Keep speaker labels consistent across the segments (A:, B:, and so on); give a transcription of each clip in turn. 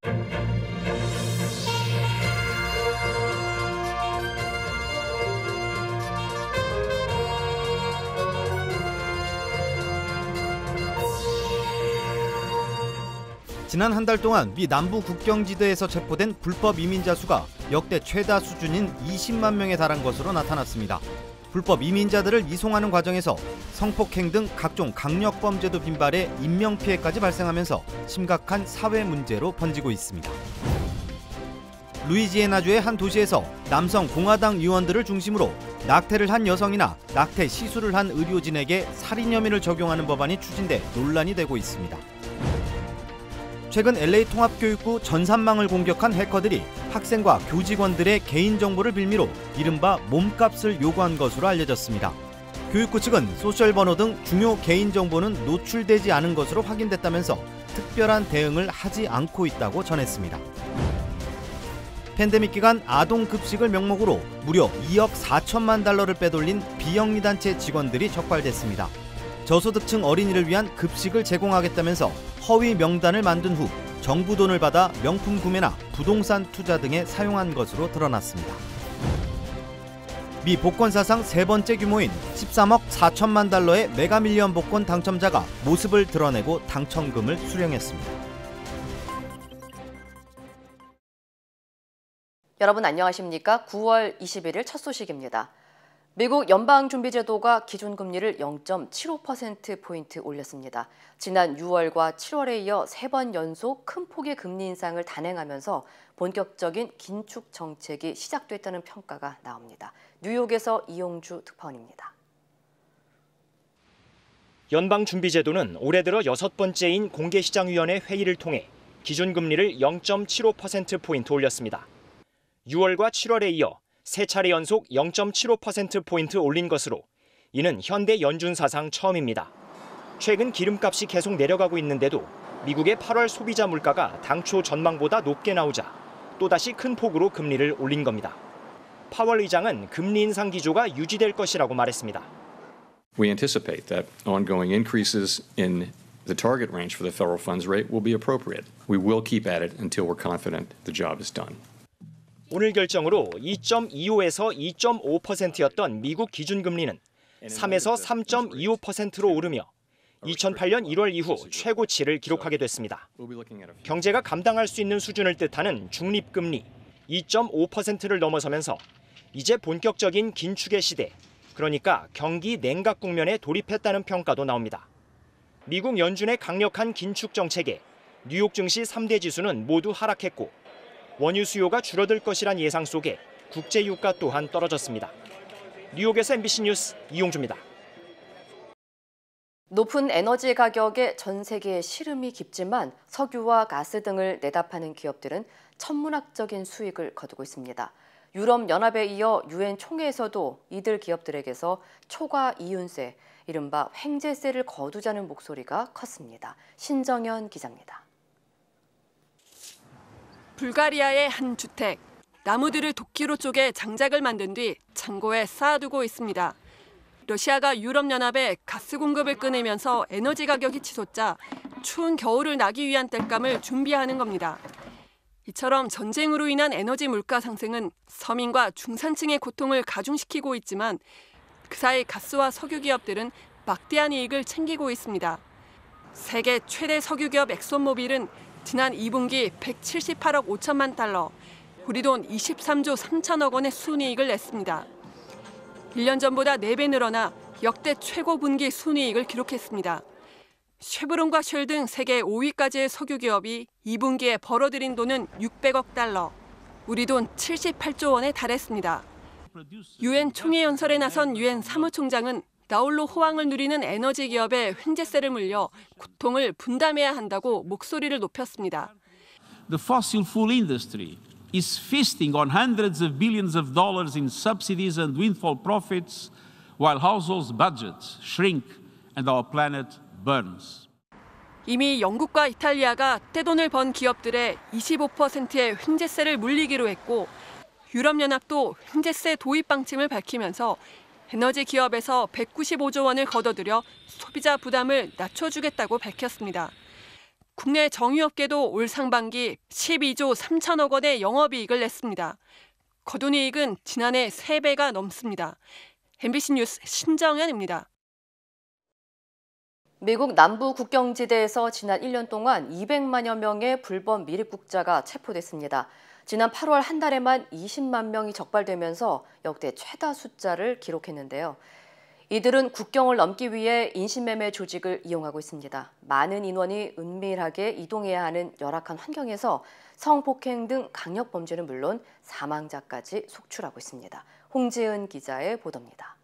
A: 지난 한 달 동안 미 남부 국경지대에서 체포된 불법 이민자 수가 역대 최다 수준인 20만 명에 달한 것으로 나타났습니다. 불법 이민자들을 이송하는 과정에서 성폭행 등 각종 강력범죄도 빈발해 인명피해까지 발생하면서 심각한 사회 문제로 번지고 있습니다. 루이지애나주의 한 도시에서 남성 공화당 의원들을 중심으로 낙태를 한 여성이나 낙태 시술을 한 의료진에게 살인 혐의를 적용하는 법안이 추진돼 논란이 되고 있습니다. 최근 LA 통합교육부 전산망을 공격한 해커들이 학생과 교직원들의 개인정보를 빌미로 이른바 몸값을 요구한 것으로 알려졌습니다. 교육부 측은 소셜번호 등 중요 개인정보는 노출되지 않은 것으로 확인됐다면서 특별한 대응을 하지 않고 있다고 전했습니다. 팬데믹 기간 아동급식을 명목으로 무려 2억 4천만 달러를 빼돌린 비영리단체 직원들이 적발됐습니다. 저소득층 어린이를 위한 급식을 제공하겠다면서 허위 명단을 만든 후 정부 돈을 받아 명품 구매나 부동산 투자 등에 사용한 것으로 드러났습니다. 미 복권 사상 세 번째 규모인 13억 4천만 달러의 메가밀리언 복권 당첨자가 모습을 드러내고 당첨금을 수령했습니다.
B: 여러분 안녕하십니까? 9월 21일 첫 소식입니다. 미국 연방준비제도가 기준금리를 0.75%포인트 올렸습니다. 지난 6월과 7월에 이어 3번 연속 큰 폭의 금리 인상을 단행하면서 본격적인 긴축 정책이 시작됐다는 평가가 나옵니다. 뉴욕에서 이용주 특파원입니다.
C: 연방준비제도는 올해 들어 6번째인 공개시장위원회 회의를 통해 기준금리를 0.75%포인트 올렸습니다. 6월과 7월에 이어 세 차례 연속 0.75%포인트 올린 것으로 이는 현대 연준 사상 처음입니다. 최근 기름값이 계속 내려가고 있는데도 미국의 8월 소비자 물가가 당초 전망보다 높게 나오자 또다시 큰 폭으로 금리를 올린 겁니다. 파월 의장은 금리 인상 기조가 유지될 것이라고 말했습니다.
D: We anticipate that ongoing increases in the target range for the federal funds rate will be appropriate. We will keep at it until we're confident the job is done.
C: 오늘 결정으로 2.25에서 2.5%였던 미국 기준금리는 3에서 3.25%로 오르며 2008년 1월 이후 최고치를 기록하게 됐습니다. 경제가 감당할 수 있는 수준을 뜻하는 중립금리 2.5%를 넘어서면서 이제 본격적인 긴축의 시대, 그러니까 경기 냉각 국면에 돌입했다는 평가도 나옵니다. 미국 연준의 강력한 긴축 정책에 뉴욕 증시 3대 지수는 모두 하락했고 원유 수요가 줄어들 것이란 예상 속에 국제 유가 또한 떨어졌습니다. 뉴욕에서 MBC 뉴스 이용주입니다.
B: 높은 에너지 가격에 전 세계의 시름이 깊지만 석유와 가스 등을 내다 파는 기업들은 천문학적인 수익을 거두고 있습니다. 유럽연합에 이어 유엔 총회에서도 이들 기업들에게서 초과 이윤세, 이른바 횡재세를 거두자는 목소리가 컸습니다. 신정현 기자입니다.
E: 불가리아의 한 주택, 나무들을 도끼로 쪼개 장작을 만든 뒤 창고에 쌓아두고 있습니다. 러시아가 유럽연합에 가스 공급을 끊으면서 에너지 가격이 치솟자 추운 겨울을 나기 위한 땔감을 준비하는 겁니다. 이처럼 전쟁으로 인한 에너지 물가 상승은 서민과 중산층의 고통을 가중시키고 있지만 그 사이 가스와 석유 기업들은 막대한 이익을 챙기고 있습니다. 세계 최대 석유 기업 엑손모빌은 지난 2분기 178억 5천만 달러, 우리 돈 23조 3천억 원의 순이익을 냈습니다. 1년 전보다 4배 늘어나 역대 최고 분기 순이익을 기록했습니다. 쉐브론과 쉘 등 세계 5위까지의 석유 기업이 2분기에 벌어들인 돈은 600억 달러, 우리 돈 78조 원에 달했습니다. 유엔 총회 연설에 나선 유엔 사무총장은 나홀로 호황을 누리는 에너지 기업에 횡재세를 물려 고통을 분담해야 한다고 목소리를 높였습니다.
F: The fossil fuel industry is feasting on hundreds of billions of dollars in subsidies and windfall profits while households' budgets shrink and our planet burns.
E: 이미 영국과 이탈리아가 떼돈을 번 기업들의 25%의 횡재세를 물리기로 했고 유럽연합도 횡재세 도입 방침을 밝히면서 에너지 기업에서 195조 원을 걷어들여 소비자 부담을 낮춰주겠다고 밝혔습니다. 국내 정유업계도 올 상반기 12조 3천억 원의 영업이익을 냈습니다. 거둔이익은 지난해 3배가 넘습니다. MBC 뉴스 신정현입니다.
B: 미국 남부 국경지대에서 지난 1년 동안 200만여 명의 불법 미입국자가 체포됐습니다. 지난 8월 한 달에만 20만 명이 적발되면서 역대 최다 숫자를 기록했는데요. 이들은 국경을 넘기 위해 인신매매 조직을 이용하고 있습니다. 많은 인원이 은밀하게 이동해야 하는 열악한 환경에서 성폭행 등 강력 범죄는 물론 사망자까지 속출하고 있습니다. 홍지은 기자의 보도입니다.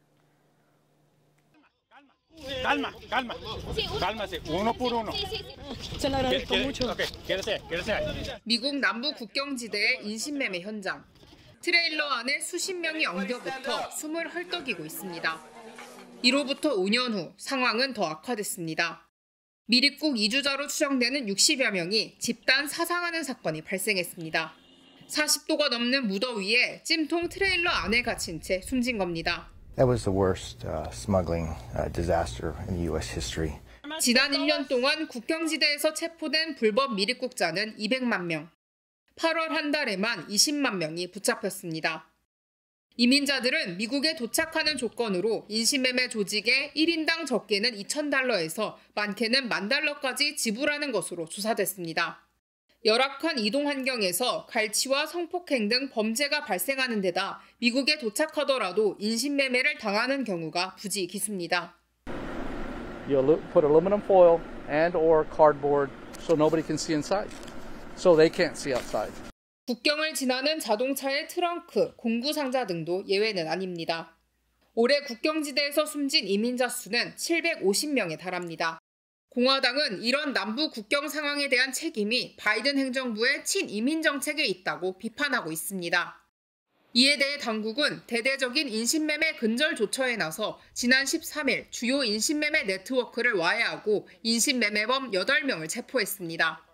G: 미국 남부 국경지대의 인신매매 현장. 트레일러 안에 수십 명이 엉겨붙어 숨을 헐떡이고 있습니다. 이로부터 5년 후 상황은 더 악화됐습니다. 미입국 이주자로 추정되는 60여 명이 집단 사상하는 사건이 발생했습니다. 40도가 넘는 무더위에 찜통 트레일러 안에 갇힌 채 숨진 겁니다.
H: That was the worst smuggling disaster in U.S. history.
G: 지난 1년 동안 국경지대에서 체포된 불법 미입국자는 200만 명. 8월 한 달에만 20만 명이 붙잡혔습니다. 이민자들은 미국에 도착하는 조건으로 인신매매 조직에 1인당 적게는 $2,000에서 많게는 $10,000까지 지불하는 것으로 조사됐습니다. 열악한 이동 환경에서 갈취와 성폭행 등 범죄가 발생하는 데다 미국에 도착하더라도 인신매매를 당하는 경우가 부지 기수입니다.
I: You put aluminum foil and or cardboard so nobody can see inside. So they can't see outside.
G: 국경을 지나는 자동차의 트렁크, 공구 상자 등도 예외는 아닙니다. 올해 국경지대에서 숨진 이민자 수는 750명에 달합니다. 공화당은 이런 남부 국경 상황에 대한 책임이 바이든 행정부의 친이민 정책에 있다고 비판하고 있습니다. 이에 대해 당국은 대대적인 인신매매 근절 조처에 나서 지난 13일 주요 인신매매 네트워크를 와해하고 인신매매범 8명을 체포했습니다.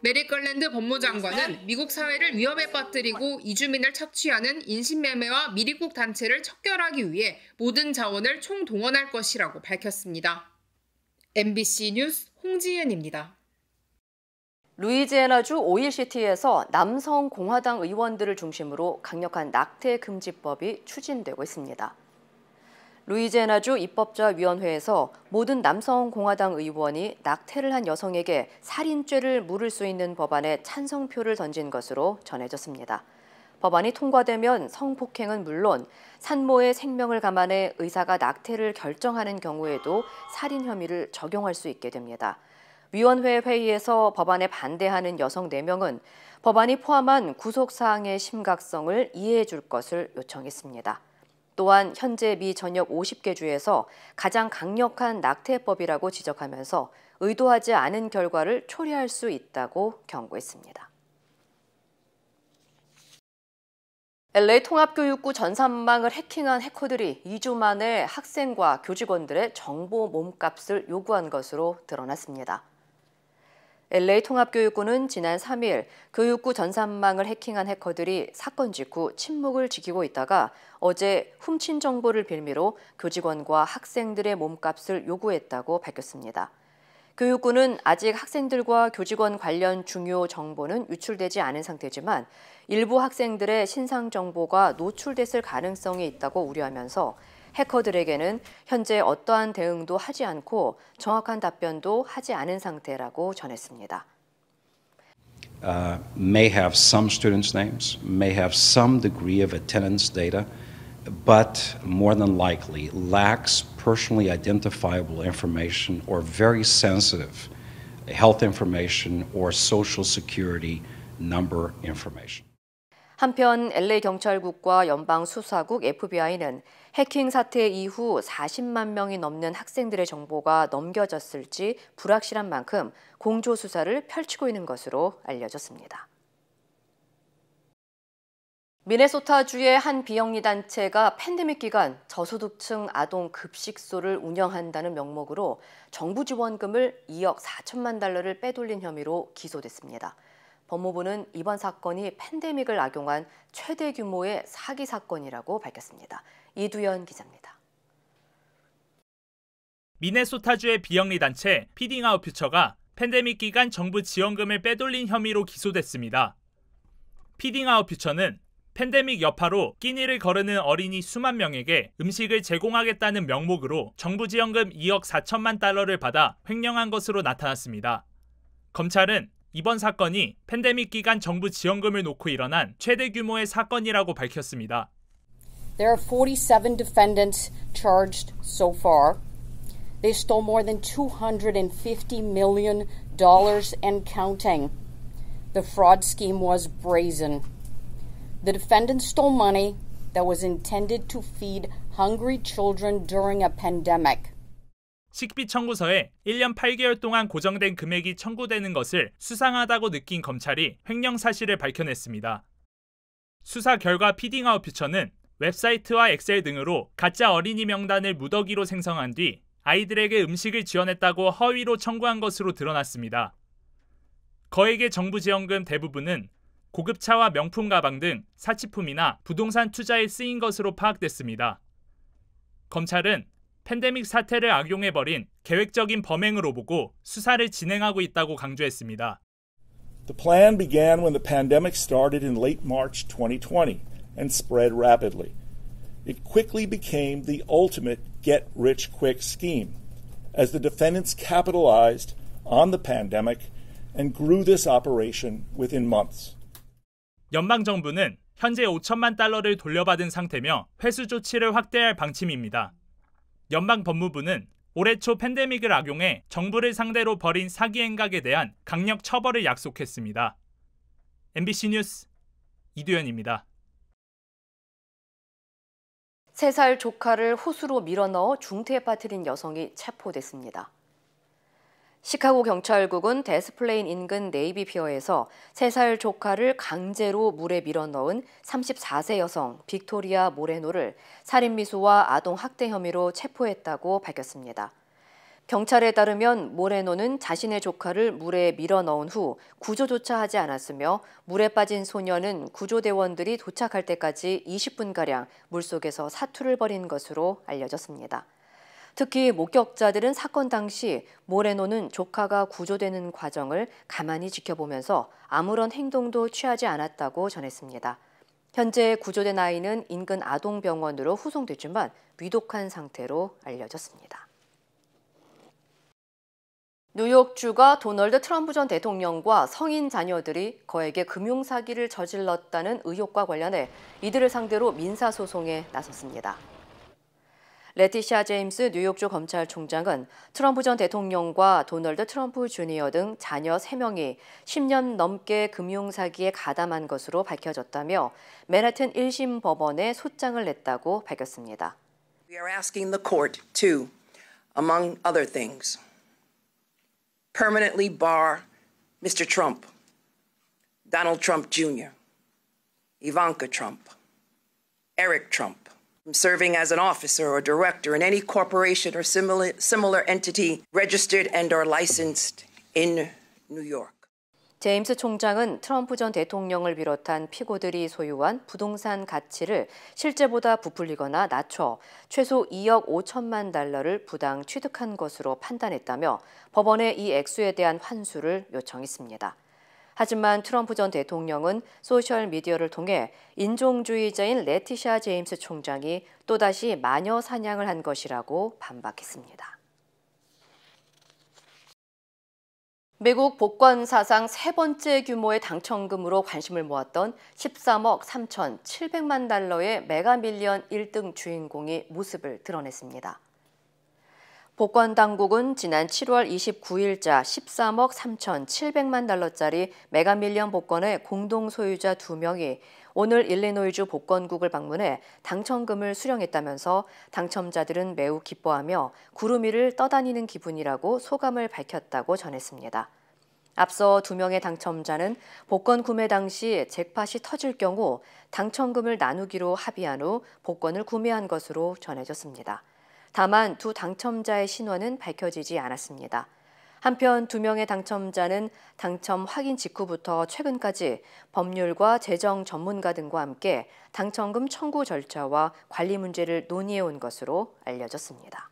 G: 메릭 걸랜드 법무장관은 미국 사회를 위험에 빠뜨리고 이주민을 착취하는 인신매매와 미입국 단체를 척결하기 위해 모든 자원을 총동원할 것이라고 밝혔습니다. MBC 뉴스 홍지은입니다.
B: 루이지애나주 오일시티에서 남성 공화당 의원들을 중심으로 강력한 낙태 금지법이 추진되고 있습니다. 루이지애나주 입법자위원회에서 모든 남성 공화당 의원이 낙태를 한 여성에게 살인죄를 물을 수 있는 법안에 찬성표를 던진 것으로 전해졌습니다. 법안이 통과되면 성폭행은 물론 산모의 생명을 감안해 의사가 낙태를 결정하는 경우에도 살인 혐의를 적용할 수 있게 됩니다. 위원회 회의에서 법안에 반대하는 여성 4명은 법안이 포함한 구속사항의 심각성을 이해해 줄 것을 요청했습니다. 또한 현재 미 전역 50개 주에서 가장 강력한 낙태법이라고 지적하면서 의도하지 않은 결과를 초래할 수 있다고 경고했습니다. LA 통합교육부 전산망을 해킹한 해커들이 2주 만에 학생과 교직원들의 정보 몸값을 요구한 것으로 드러났습니다. LA 통합교육부는 지난 3일 교육부 전산망을 해킹한 해커들이 사건 직후 침묵을 지키고 있다가 어제 훔친 정보를 빌미로 교직원과 학생들의 몸값을 요구했다고 밝혔습니다. 교육부는 아직 학생들과 교직원 관련 중요 정보는 유출되지 않은 상태지만 일부 학생들의 신상 정보가 노출됐을 가능성이 있다고 우려하면서 해커들에게는 현재 어떠한 대응도 하지 않고 정확한 답변도 하지 않은 상태라고 전했습니다.
J: May have some students' names, may have some degree of attendance data, but more than likely lacks personally identifiable information or very sensitive health information or social security number information.
B: 한편 LA 경찰국과 연방수사국 FBI는 해킹 사태 이후 40만 명이 넘는 학생들의 정보가 넘겨졌을지 불확실한 만큼 공조 수사를 펼치고 있는 것으로 알려졌습니다. 미네소타주의 한 비영리 단체가 팬데믹 기간 저소득층 아동 급식소를 운영한다는 명목으로 정부 지원금을 2억 4천만 달러를 빼돌린 혐의로 기소됐습니다. 법무부는 이번 사건이 팬데믹을 악용한 최대 규모의 사기 사건이라고 밝혔습니다. 이두연 기자입니다.
K: 미네소타주의 비영리 단체 피딩 아웃 퓨처가 팬데믹 기간 정부 지원금을 빼돌린 혐의로 기소됐습니다. 피딩 아웃 퓨처는 팬데믹 여파로 끼니를 거르는 어린이 수만 명에게 음식을 제공하겠다는 명목으로 정부 지원금 2억 4천만 달러를 받아 횡령한 것으로 나타났습니다. 검찰은 이번 사건이 팬데믹 기간 정부 지원금을 놓고 일어난 최대 규모의 사건이라고 밝혔습니다.
L: There are 47 defendants charged so far. They stole more than $250 million and counting. The fraud scheme was brazen. The defendants stole money that was intended to feed hungry children during a pandemic.
K: 식비 청구서에 1년 8개월 동안 고정된 금액이 청구되는 것을 수상하다고 느낀 검찰이 횡령 사실을 밝혀냈습니다. 수사 결과 피딩아웃 퓨처는 웹사이트와 엑셀 등으로 가짜 어린이 명단을 무더기로 생성한 뒤 아이들에게 음식을 지원했다고 허위로 청구한 것으로 드러났습니다. 거액의 정부 지원금 대부분은 고급차와 명품 가방 등 사치품이나 부동산 투자에 쓰인 것으로 파악됐습니다. 검찰은 팬데믹 사태를 악용해버린 계획적인 범행으로 보고 수사를 진행하고 있다고 강조했습니다.
M: The plan began when the pandemic started in late March 2020 and spread rapidly. It quickly became the ultimate get-rich-quick scheme as the defendants capitalized on the pandemic and grew this operation within months.
K: 연방정부는 현재 5천만 달러를 돌려받은 상태며 회수 조치를 확대할 방침입니다. 연방법무부는 올해 초 팬데믹을 악용해 정부를 상대로 벌인 사기 행각에 대한 강력 처벌을 약속했습니다. MBC 뉴스 이두현입니다.
B: 3살 조카를 호수로 밀어넣어 중태에 빠뜨린 여성이 체포됐습니다. 시카고 경찰국은 데스플레인 인근 네이비 피어에서 3살 조카를 강제로 물에 밀어넣은 34세 여성 빅토리아 모레노를 살인미수와 아동학대 혐의로 체포했다고 밝혔습니다. 경찰에 따르면 모레노는 자신의 조카를 물에 밀어넣은 후 구조조차 하지 않았으며 물에 빠진 소녀는 구조대원들이 도착할 때까지 20분가량 물속에서 사투를 벌인 것으로 알려졌습니다. 특히 목격자들은 사건 당시 모레노는 조카가 구조되는 과정을 가만히 지켜보면서 아무런 행동도 취하지 않았다고 전했습니다. 현재 구조된 아이는 인근 아동병원으로 후송됐지만 위독한 상태로 알려졌습니다. 뉴욕주가 도널드 트럼프 전 대통령과 성인 자녀들이 거액의 금융사기를 저질렀다는 의혹과 관련해 이들을 상대로 민사소송에 나섰습니다. 레티샤 제임스 뉴욕주 검찰총장은 트럼프 전 대통령과 도널드 트럼프 주니어 등 자녀 3명이 10년 넘게 금융사기에 가담한 것으로 밝혀졌다며 맨해튼 1심 법원에 소장을 냈다고 밝혔습니다.
N: We are asking the court to, among other things, permanently bar Mr. Trump, Donald Trump Jr., Ivanka Trump, Eric Trump, from serving as an officer or director in any corporation or similar entity registered and or licensed in New York.
B: 제임스 총장은 트럼프 전 대통령을 비롯한 피고들이 소유한 부동산 가치를 실제보다 부풀리거나 낮춰 최소 2억 5천만 달러를 부당 취득한 것으로 판단했다며 법원에 이 액수에 대한 환수를 요청했습니다. 하지만 트럼프 전 대통령은 소셜미디어를 통해 인종주의자인 레티샤 제임스 총장이 또다시 마녀 사냥을 한 것이라고 반박했습니다. 미국 복권 사상 3번째 규모의 당첨금으로 관심을 모았던 13억 3,700만 달러의 메가밀리언 1등 주인공이 모습을 드러냈습니다. 복권 당국은 지난 7월 29일자 13억 3,700만 달러짜리 메가밀리언 복권의 공동 소유자 2명이 오늘 일리노이주 복권국을 방문해 당첨금을 수령했다면서 당첨자들은 매우 기뻐하며 구름 위를 떠다니는 기분이라고 소감을 밝혔다고 전했습니다. 앞서 2명의 당첨자는 복권 구매 당시 잭팟이 터질 경우 당첨금을 나누기로 합의한 후 복권을 구매한 것으로 전해졌습니다. 다만 두 당첨자의 신원은 밝혀지지 않았습니다. 한편 2명의 당첨자는 당첨 확인 직후부터 최근까지 법률과 재정 전문가 등과 함께 당첨금 청구 절차와 관리 문제를 논의해온 것으로 알려졌습니다.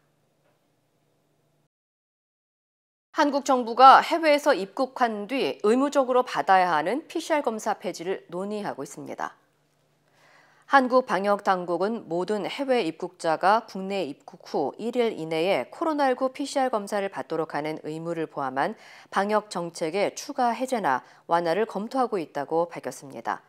B: 한국 정부가 해외에서 입국한 뒤 의무적으로 받아야 하는 PCR 검사 폐지를 논의하고 있습니다. 한국 방역 당국은 모든 해외 입국자가 국내 입국 후 1일 이내에 코로나19 PCR 검사를 받도록 하는 의무를 포함한 방역 정책의 추가 해제나 완화를 검토하고 있다고 밝혔습니다.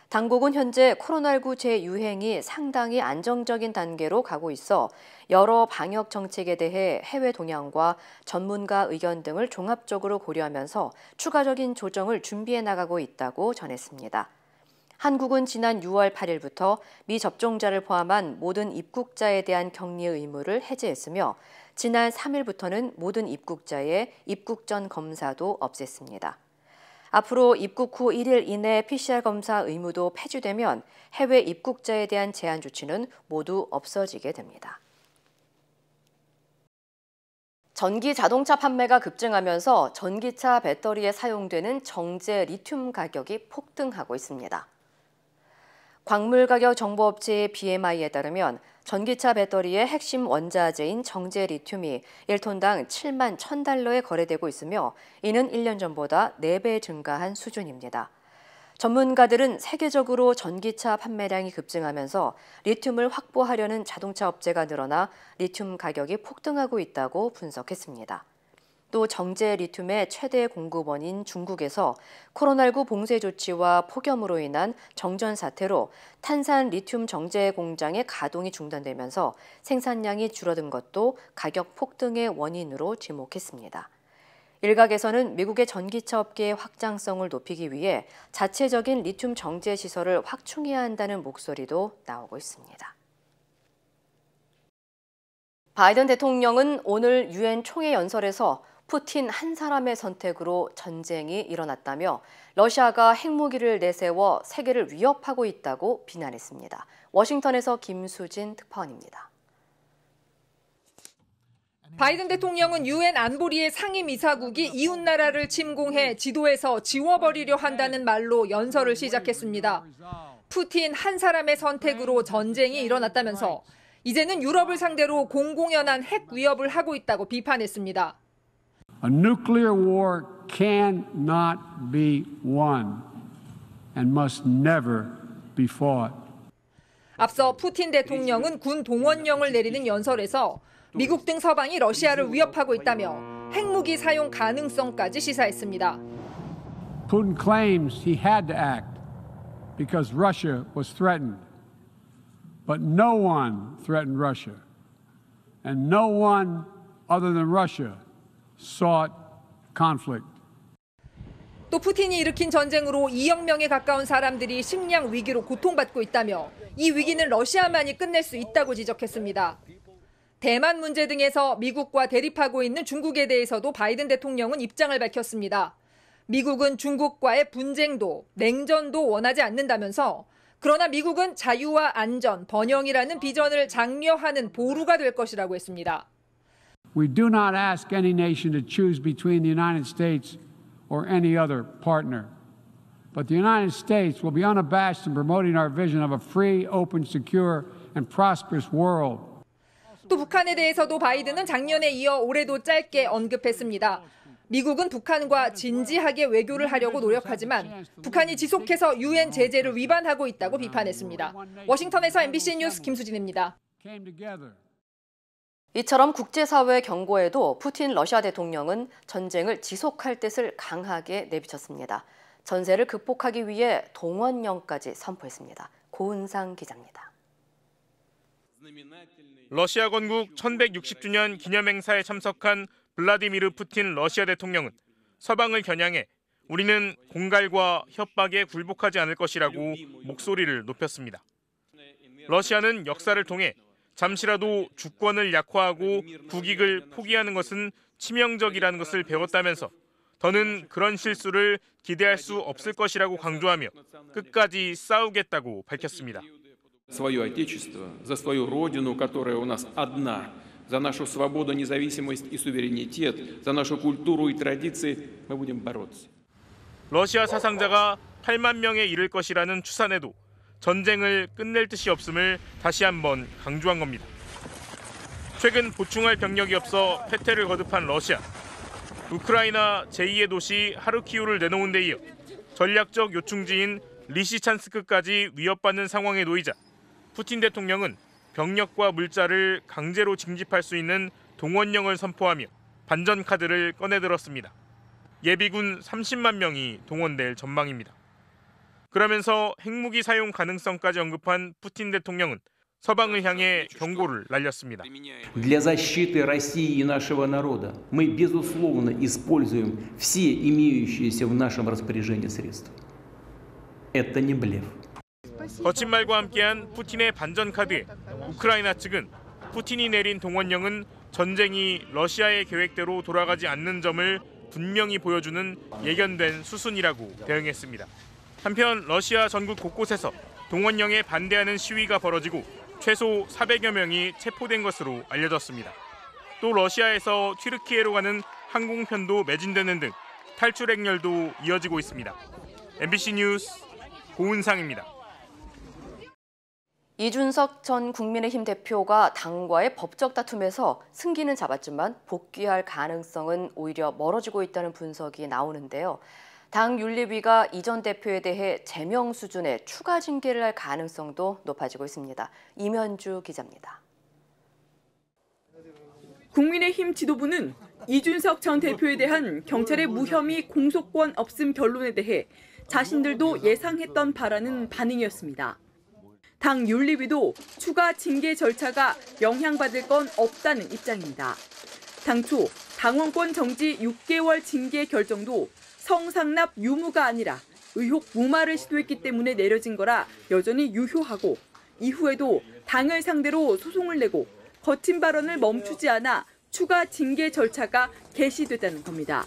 B: 당국은 현재 코로나19 재유행이 상당히 안정적인 단계로 가고 있어 여러 방역 정책에 대해 해외 동향과 전문가 의견 등을 종합적으로 고려하면서 추가적인 조정을 준비해 나가고 있다고 전했습니다. 한국은 지난 6월 8일부터 미접종자를 포함한 모든 입국자에 대한 격리 의무를 해제했으며 지난 3일부터는 모든 입국자의 입국 전 검사도 없앴습니다. 앞으로 입국 후 1일 이내 PCR 검사 의무도 폐지되면 해외 입국자에 대한 제한 조치는 모두 없어지게 됩니다. 전기 자동차 판매가 급증하면서 전기차 배터리에 사용되는 정제 리튬 가격이 폭등하고 있습니다. 광물가격정보업체의 BMI에 따르면 전기차 배터리의 핵심 원자재인 정제 리튬이 1톤당 7만 1,000달러에 거래되고 있으며 이는 1년 전보다 4배 증가한 수준입니다. 전문가들은 세계적으로 전기차 판매량이 급증하면서 리튬을 확보하려는 자동차 업체가 늘어나 리튬 가격이 폭등하고 있다고 분석했습니다. 또 정제 리튬의 최대 공급원인 중국에서 코로나19 봉쇄 조치와 폭염으로 인한 정전 사태로 탄산 리튬 정제 공장의 가동이 중단되면서 생산량이 줄어든 것도 가격 폭등의 원인으로 지목했습니다. 일각에서는 미국의 전기차 업계의 확장성을 높이기 위해 자체적인 리튬 정제 시설을 확충해야 한다는 목소리도 나오고 있습니다. 바이든 대통령은 오늘 유엔 총회 연설에서 푸틴 한 사람의 선택으로 전쟁이 일어났다며 러시아가 핵무기를 내세워 세계를 위협하고 있다고 비난했습니다. 워싱턴에서 김수진 특파원입니다.
G: 바이든 대통령은 유엔 안보리의 상임이사국이 이웃나라를 침공해 지도에서 지워버리려 한다는 말로 연설을 시작했습니다. 푸틴 한 사람의 선택으로 전쟁이 일어났다면서 이제는 유럽을 상대로 공공연한 핵 위협을 하고 있다고 비판했습니다.
O: A nuclear war cannot be won and must never be fought.
G: 앞서 푸틴 대통령은 군 동원령을 내리는 연설에서 미국 등 서방이 러시아를 위협하고 있다며 핵무기 사용 가능성까지 시사했습니다.
O: Putin claims he had to act because Russia was threatened. But no one threatened Russia. And no one other than Russia sought conflict.
G: 또 푸틴이 일으킨 전쟁으로 2억 명에 가까운 사람들이 식량 위기로 고통받고 있다며 이 위기는 러시아만이 끝낼 수 있다고 지적했습니다. 대만 문제 등에서 미국과 대립하고 있는 중국에 대해서도 바이든 대통령은 입장을 밝혔습니다. 미국은 중국과의 분쟁도 냉전도 원하지 않는다면서 그러나 미국은 자유와 안전, 번영이라는 비전을 장려하는 보루가 될 것이라고 했습니다.
O: We do not ask any nation to choose between the United States or any other partner. But the United States will be unabashed in promoting our vision of a free, open, secure, and prosperous world.
G: 또 북한에 대해서도 바이든은 작년에 이어 올해도 짧게 언급했습니다. 미국은 북한과 진지하게 외교를 하려고 노력하지만 북한이 지속해서 유엔 제재를 위반하고 있다고 비판했습니다. 워싱턴에서 MBC 뉴스 김수진입니다.
B: 이처럼 국제사회의 경고에도 푸틴 러시아 대통령은 전쟁을 지속할 뜻을 강하게 내비쳤습니다. 전세를 극복하기 위해 동원령까지 선포했습니다. 고은상 기자입니다.
P: 러시아 건국 1160주년 기념행사에 참석한 블라디미르 푸틴 러시아 대통령은 서방을 겨냥해 우리는 공갈과 협박에 굴복하지 않을 것이라고 목소리를 높였습니다. 러시아는 역사를 통해 잠시라도 주권을 약화하고 국익을 포기하는 것은 치명적이라는 것을 배웠다면서 더는 그런 실수를 기대할 수 없을 것이라고 강조하며 끝까지 싸우겠다고 밝혔습니다.
Q: Свое отечество, за свою родину, которая у нас одна, за нашу свободу, независимость и суверенитет, за нашу культуру и традиции мы будем бороться.
P: 러시아 사상자가 8만 명에 이를 것이라는 추산에도 전쟁을 끝낼 뜻이 없음을 다시 한번 강조한 겁니다. 최근 보충할 병력이 없어 패퇴를 거듭한 러시아. 우크라이나 제2의 도시 하르키우를 내놓은 데 이어 전략적 요충지인 리시찬스크까지 위협받는 상황에 놓이자 푸틴 대통령은 병력과 물자를 강제로 징집할 수 있는 동원령을 선포하며 반전 카드를 꺼내들었습니다. 예비군 30만 명이 동원될 전망입니다. 그러면서 핵무기 사용 가능성까지 언급한 푸틴 대통령은 서방을 향해 경고를 날렸습니다.
Q: Для защиты России и нашего народа мы, безусловно, используем все имеющиеся в нашем распоряжении средства. Это не блеф.
P: 거친 말과 함께한 푸틴의 반전 카드에 우크라이나 측은 푸틴이 내린 동원령은 전쟁이 러시아의 계획대로 돌아가지 않는 점을 분명히 보여주는 예견된 수순이라고 대응했습니다. 한편 러시아 전국 곳곳에서 동원령에 반대하는 시위가 벌어지고 최소 400여 명이 체포된 것으로 알려졌습니다. 또 러시아에서 튀르키예로 가는 항공편도 매진되는 등 탈출 행렬도 이어지고 있습니다. MBC 뉴스 고은상입니다.
B: 이준석 전 국민의힘 대표가 당과의 법적 다툼에서 승기는 잡았지만 복귀할 가능성은 오히려 멀어지고 있다는 분석이 나오는데요. 당 윤리위가 이 전 대표에 대해 제명 수준의 추가 징계를 할 가능성도 높아지고 있습니다. 임현주 기자입니다.
R: 국민의힘 지도부는 이준석 전 대표에 대한 경찰의 무혐의 공소권 없음 결론에 대해 자신들도 예상했던 바라는 반응이었습니다. 당 윤리위도 추가 징계 절차가 영향받을 건 없다는 입장입니다. 당초 당원권 정지 6개월 징계 결정도 성상납 유무가 아니라 의혹 무마를 시도했기 때문에 내려진 거라 여전히 유효하고 이후에도 당을 상대로 소송을 내고 거친 발언을 멈추지 않아 추가 징계 절차가 개시됐다는 겁니다.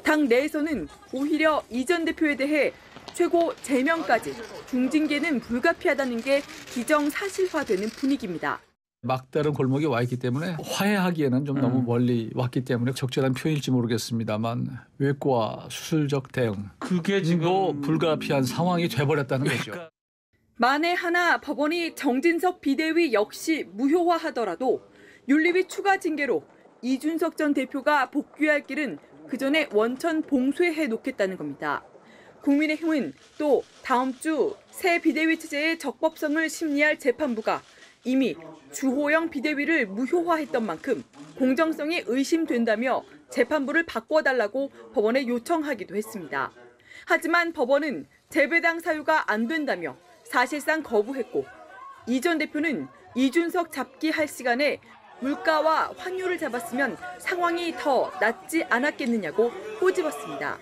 R: 당 내에서는 오히려 이 전 대표에 대해 최고 제명까지 중징계는 불가피하다는 게 기정사실화되는 분위기입니다.
S: 막다른 골목에 와 있기 때문에 화해하기에는 좀 너무 멀리 왔기 때문에 적절한 표현일지 모르겠습니다만 외과 수술적 대응 그게 지금 불가피한 상황이 돼버렸다는 거죠.
R: 만에 하나 법원이 정진석 비대위 역시 무효화하더라도 윤리위 추가 징계로 이준석 전 대표가 복귀할 길은 그 전에 원천 봉쇄해 놓겠다는 겁니다. 국민의힘은 또 다음 주 새 비대위 체제의 적법성을 심리할 재판부가 이미 주호영 비대위를 무효화했던 만큼 공정성이 의심된다며 재판부를 바꿔달라고 법원에 요청하기도 했습니다. 하지만 법원은 재배당 사유가 안 된다며 사실상 거부했고 이 전 대표는 이준석 잡기 할 시간에 물가와 환율을 잡았으면 상황이 더 낫지 않았겠느냐고 꼬집었습니다.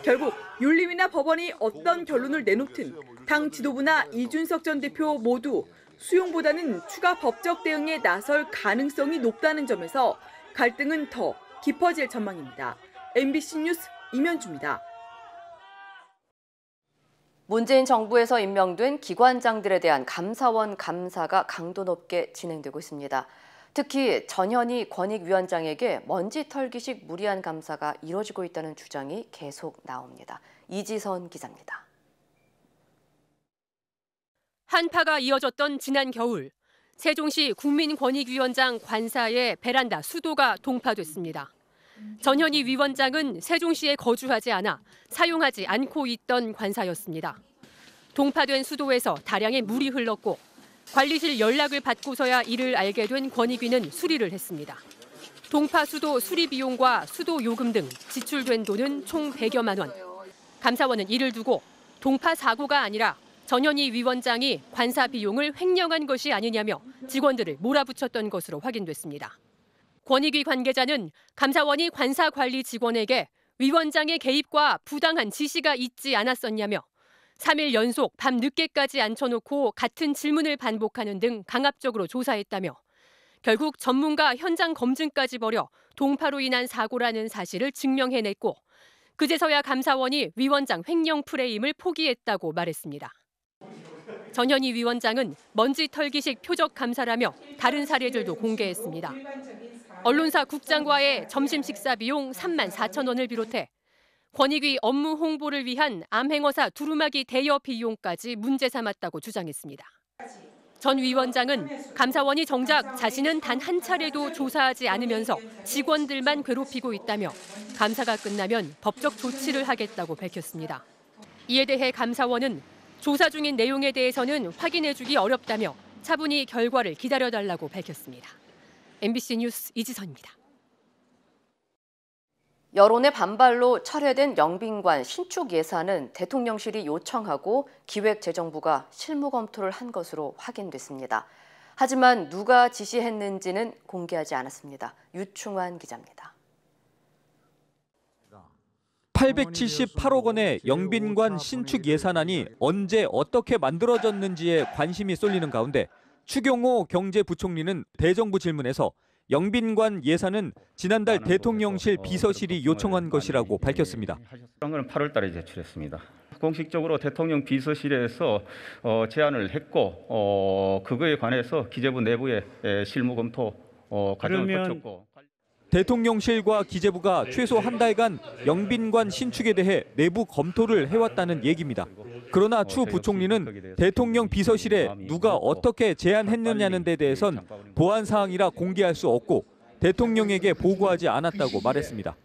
R: 결국 윤리위나 법원이 어떤 결론을 내놓든 당 지도부나 이준석 전 대표 모두 수용보다는 추가 법적 대응에 나설 가능성이 높다는 점에서 갈등은 더 깊어질 전망입니다. MBC 뉴스 임현주입니다.
B: 문재인 정부에서 임명된 기관장들에 대한 감사원 감사가 강도 높게 진행되고 있습니다. 특히 전현희 권익위원장에게 먼지 털기식 무리한 감사가 이뤄지고 있다는 주장이 계속 나옵니다. 이지선 기자입니다.
T: 한파가 이어졌던 지난 겨울, 세종시 국민권익위원장 관사의 베란다 수도가 동파됐습니다. 전현희 위원장은 세종시에 거주하지 않아 사용하지 않고 있던 관사였습니다. 동파된 수도에서 다량의 물이 흘렀고 관리실 연락을 받고서야 이를 알게 된 권익위는 수리를 했습니다. 동파 수도 수리 비용과 수도 요금 등 지출된 돈은 총 100여만 원. 감사원은 이를 두고 동파 사고가 아니라 전현희 위원장이 관사 비용을 횡령한 것이 아니냐며 직원들을 몰아붙였던 것으로 확인됐습니다. 권익위 관계자는 감사원이 관사 관리 직원에게 위원장의 개입과 부당한 지시가 있지 않았었냐며 3일 연속 밤 늦게까지 앉혀놓고 같은 질문을 반복하는 등 강압적으로 조사했다며 결국 전문가 현장 검증까지 벌여 동파로 인한 사고라는 사실을 증명해냈고 그제서야 감사원이 위원장 횡령 프레임을 포기했다고 말했습니다. 전현희 위원장은 먼지 털기식 표적 감사라며 다른 사례들도 공개했습니다. 언론사 국장과의 점심 식사 비용 3만 4천 원을 비롯해 권익위 업무 홍보를 위한 암행어사 두루마기 대여 비용까지 문제 삼았다고 주장했습니다. 전 위원장은 감사원이 정작 자신은 단 한 차례도 조사하지 않으면서 직원들만 괴롭히고 있다며 감사가 끝나면 법적 조치를 하겠다고 밝혔습니다. 이에 대해 감사원은 조사 중인 내용에 대해서는 확인해주기 어렵다며 차분히 결과를 기다려달라고 밝혔습니다. MBC 뉴스 이지선입니다.
B: 여론의 반발로 철회된 영빈관 신축 예산은 대통령실이 요청하고 기획재정부가 실무 검토를 한 것으로 확인됐습니다. 하지만 누가 지시했는지는 공개하지 않았습니다. 유충환 기자입니다.
U: 878억 원의 영빈관 신축 예산안이 언제 어떻게 만들어졌는지에 관심이 쏠리는 가운데 추경호 경제부총리는 대정부 질문에서 영빈관 예산은 지난달 대통령실 비서실이 요청한 것이라고 밝혔습니다.
V: 그런 건 8월 달에 제출했습니다. 공식적으로 대통령 비서실에서 제안을 했고 그거에 관해서 기재부 내부의 실무 검토 과정을 거쳤고.
U: 대통령실과 기재부가 최소 한 달간 영빈관 신축에 대해 내부 검토를 해왔다는 얘기입니다. 그러나 추 부총리는 대통령 비서실에 누가 어떻게 제안했느냐는 데 대해선 보안 사항이라 공개할 수 없고 대통령에게 보고하지 않았다고 말했습니다.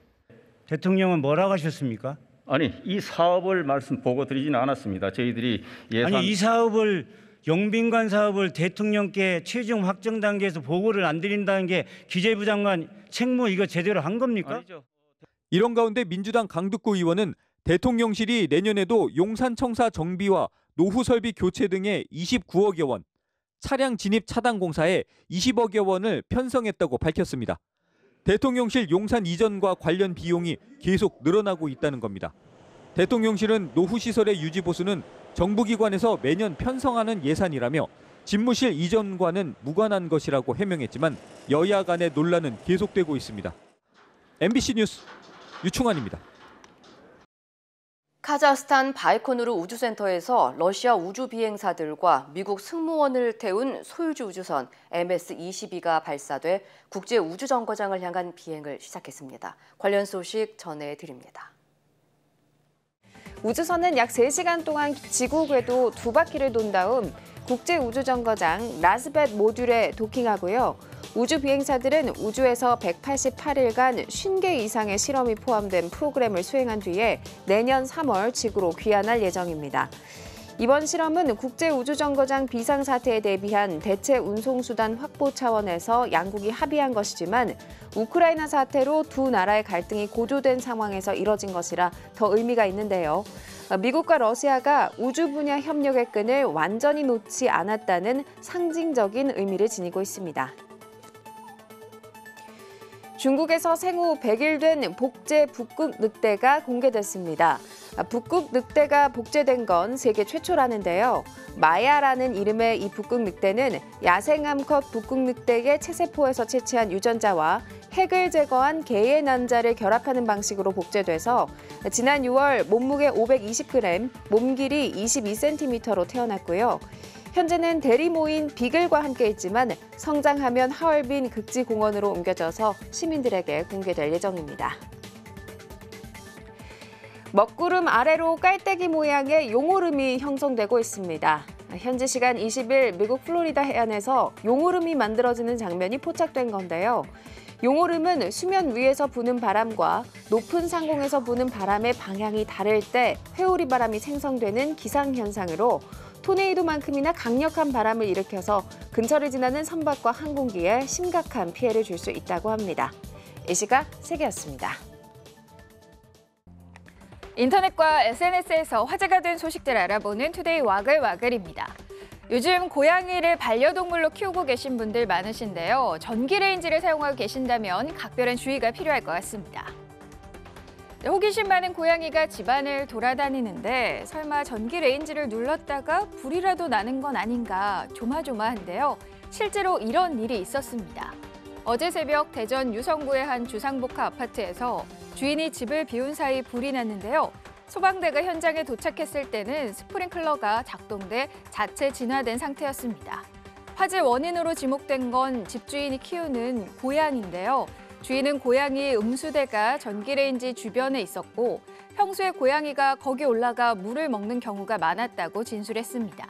W: 대통령은 뭐라고 하셨습니까?
V: 아니, 이 사업을 보고 드리지는 않았습니다. 저희들이 예산...
W: 아니, 이 사업을 영빈관 사업을 대통령께 최종 확정 단계에서 보고를 안 드린다는 게 기재부 장관 책무 이거 제대로 한 겁니까?
V: 아니죠.
U: 이런 가운데 민주당 강득구 의원은 대통령실이 내년에도 용산청사 정비와 노후 설비 교체 등에 29억여 원, 차량 진입 차단 공사에 20억여 원을 편성했다고 밝혔습니다. 대통령실 용산 이전과 관련 비용이 계속 늘어나고 있다는 겁니다. 대통령실은 노후시설의 유지 보수는 정부기관에서 매년 편성하는 예산이라며 집무실 이전과는 무관한 것이라고 해명했지만 여야 간의 논란은 계속되고 있습니다. MBC 뉴스 유충환입니다.
B: 카자흐스탄 바이코누르 우주센터에서 러시아 우주 비행사들과 미국 승무원을 태운 소유주 우주선 MS-22가 발사돼 국제 우주정거장을 향한 비행을 시작했습니다. 관련 소식 전해드립니다.
X: 우주선은 약 3시간 동안 지구 궤도 2바퀴를 돈 다음 국제우주정거장 라스벳 모듈에 도킹하고요. 우주 비행사들은 우주에서 188일간 50개 이상의 실험이 포함된 프로그램을 수행한 뒤에 내년 3월 지구로 귀환할 예정입니다. 이번 실험은 국제우주정거장 비상사태에 대비한 대체 운송수단 확보 차원에서 양국이 합의한 것이지만 우크라이나 사태로 두 나라의 갈등이 고조된 상황에서 이뤄진 것이라 더 의미가 있는데요. 미국과 러시아가 우주 분야 협력의 끈을 완전히 놓지 않았다는 상징적인 의미를 지니고 있습니다. 중국에서 생후 100일 된 복제 북극 늑대가 공개됐습니다. 북극 늑대가 복제된 건 세계 최초라는데요. 마야라는 이름의 이 북극 늑대는 야생암컷 북극 늑대의 체세포에서 채취한 유전자와 핵을 제거한 개의 난자를 결합하는 방식으로 복제돼서 지난 6월 몸무게 520g, 몸 길이 22cm로 태어났고요. 현재는 대리모인 비글과 함께 있지만 성장하면 하얼빈 극지공원으로 옮겨져서 시민들에게 공개될 예정입니다. 먹구름 아래로 깔때기 모양의 용오름이 형성되고 있습니다. 현지 시간 20일 미국 플로리다 해안에서 용오름이 만들어지는 장면이 포착된 건데요. 용오름은 수면 위에서 부는 바람과 높은 상공에서 부는 바람의 방향이 다를 때 회오리 바람이 생성되는 기상현상으로 토네이도만큼이나 강력한 바람을 일으켜서 근처를 지나는 선박과 항공기에 심각한 피해를 줄 수 있다고 합니다. 이 시각 세계였습니다.
Y: 인터넷과 SNS에서 화제가 된 소식들 알아보는 투데이 와글와글입니다. 요즘 고양이를 반려동물로 키우고 계신 분들 많으신데요. 전기레인지를 사용하고 계신다면 각별한 주의가 필요할 것 같습니다. 호기심 많은 고양이가 집안을 돌아다니는데 설마 전기레인지를 눌렀다가 불이라도 나는 건 아닌가 조마조마한데요. 실제로 이런 일이 있었습니다. 어제 새벽 대전 유성구의 한 주상복합 아파트에서 주인이 집을 비운 사이 불이 났는데요. 소방대가 현장에 도착했을 때는 스프링클러가 작동돼 자체 진화된 상태였습니다. 화재 원인으로 지목된 건 집주인이 키우는 고양인데요. 주인은 고양이의 음수대가 전기레인지 주변에 있었고 평소에 고양이가 거기 올라가 물을 먹는 경우가 많았다고 진술했습니다.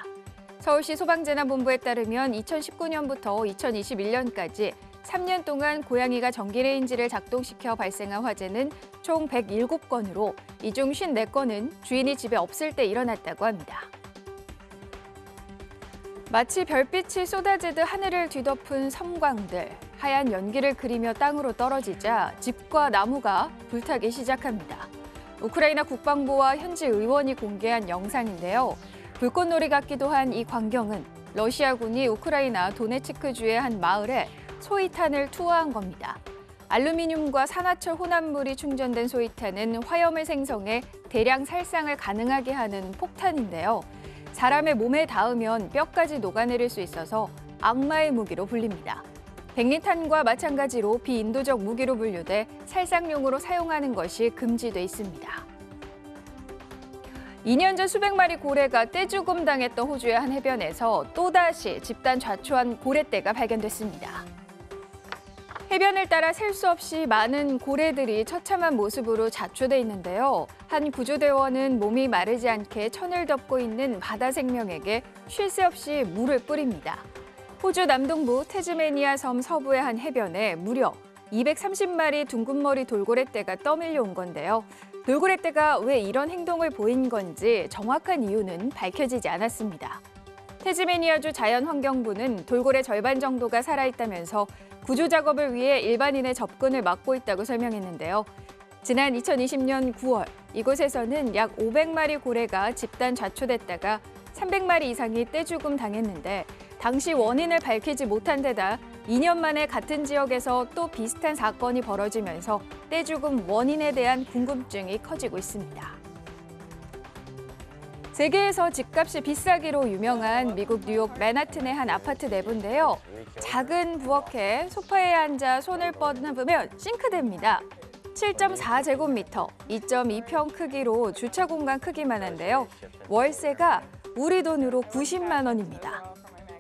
Y: 서울시 소방재난본부에 따르면 2019년부터 2021년까지 3년 동안 고양이가 전기레인지를 작동시켜 발생한 화재는 총 107건으로 이 중 54건은 주인이 집에 없을 때 일어났다고 합니다. 마치 별빛이 쏟아지듯 하늘을 뒤덮은 섬광들, 하얀 연기를 그리며 땅으로 떨어지자 집과 나무가 불타기 시작합니다. 우크라이나 국방부와 현지 의원이 공개한 영상인데요. 불꽃놀이 같기도 한 이 광경은 러시아군이 우크라이나 도네츠크주의 한 마을에 소위탄을 투하한 겁니다. 알루미늄과 산화철 혼합물이 충전된 소위탄은 화염을 생성해 대량 살상을 가능하게 하는 폭탄인데요. 사람의 몸에 닿으면 뼈까지 녹아내릴 수 있어서 악마의 무기로 불립니다. 백리탄과 마찬가지로 비인도적 무기로 분류돼 살상용으로 사용하는 것이 금지돼 있습니다. 2년 전 수백 마리 고래가 떼죽음 당했던 호주의 한 해변에서 또다시 집단 좌초한 고래떼가 발견됐습니다. 해변을 따라 셀 수 없이 많은 고래들이 처참한 모습으로 자초돼 있는데요. 한 구조대원은 몸이 마르지 않게 천을 덮고 있는 바다 생명에게 쉴 새 없이 물을 뿌립니다. 호주 남동부 태즈메니아 섬 서부의 한 해변에 무려 230마리 둥근머리 돌고래떼가 떠밀려 온 건데요. 돌고래떼가 왜 이런 행동을 보인 건지 정확한 이유는 밝혀지지 않았습니다. 태즈메니아주 자연환경부는 돌고래 절반 정도가 살아있다면서 구조 작업을 위해 일반인의 접근을 막고 있다고 설명했는데요. 지난 2020년 9월 이곳에서는 약 500마리 고래가 집단 좌초됐다가 300마리 이상이 떼죽음 당했는데 당시 원인을 밝히지 못한 데다 2년 만에 같은 지역에서 또 비슷한 사건이 벌어지면서 떼죽음 원인에 대한 궁금증이 커지고 있습니다. 세계에서 집값이 비싸기로 유명한 미국 뉴욕 맨하튼의 한 아파트 내부인데요. 작은 부엌에 소파에 앉아 손을 뻗으면 싱크대입니다. 7.4제곱미터, 2.2평 크기로 주차 공간 크기만 한데요. 월세가 우리 돈으로 90만 원입니다.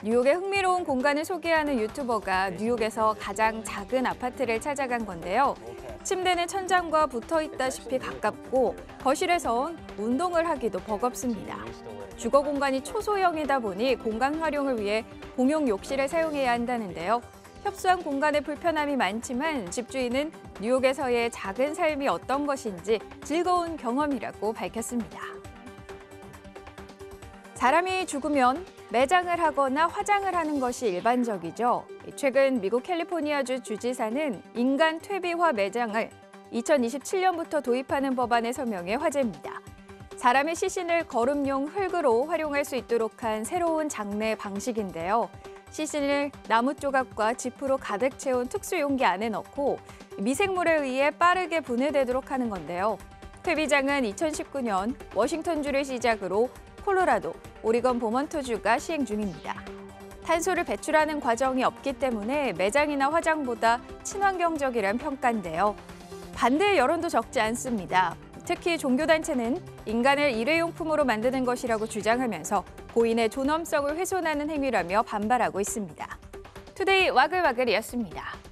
Y: 뉴욕의 흥미로운 공간을 소개하는 유튜버가 뉴욕에서 가장 작은 아파트를 찾아간 건데요. 침대는 천장과 붙어있다시피 가깝고 거실에선 운동을 하기도 버겁습니다. 주거 공간이 초소형이다 보니 공간 활용을 위해 공용 욕실을 사용해야 한다는데요. 협소한 공간에 불편함이 많지만 집주인은 뉴욕에서의 작은 삶이 어떤 것인지 즐거운 경험이라고 밝혔습니다. 사람이 죽으면 매장을 하거나 화장을 하는 것이 일반적이죠. 최근 미국 캘리포니아주 주지사는 인간 퇴비화 매장을 2027년부터 도입하는 법안에 서명해 화제입니다. 사람의 시신을 거름용 흙으로 활용할 수 있도록 한 새로운 장례 방식인데요. 시신을 나무 조각과 지프로 가득 채운 특수 용기 안에 넣고 미생물에 의해 빠르게 분해되도록 하는 건데요. 퇴비장은 2019년 워싱턴주를 시작으로 콜로라도, 오리건 버몬트주가 시행 중입니다. 탄소를 배출하는 과정이 없기 때문에 매장이나 화장보다 친환경적이란 평가인데요. 반대의 여론도 적지 않습니다. 특히 종교단체는 인간을 일회용품으로 만드는 것이라고 주장하면서 고인의 존엄성을 훼손하는 행위라며 반발하고 있습니다. 투데이 와글와글이었습니다.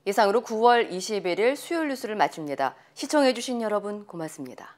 B: 이상으로 9월 21일 수요일 뉴스를 마칩니다. 시청해주신 여러분 고맙습니다.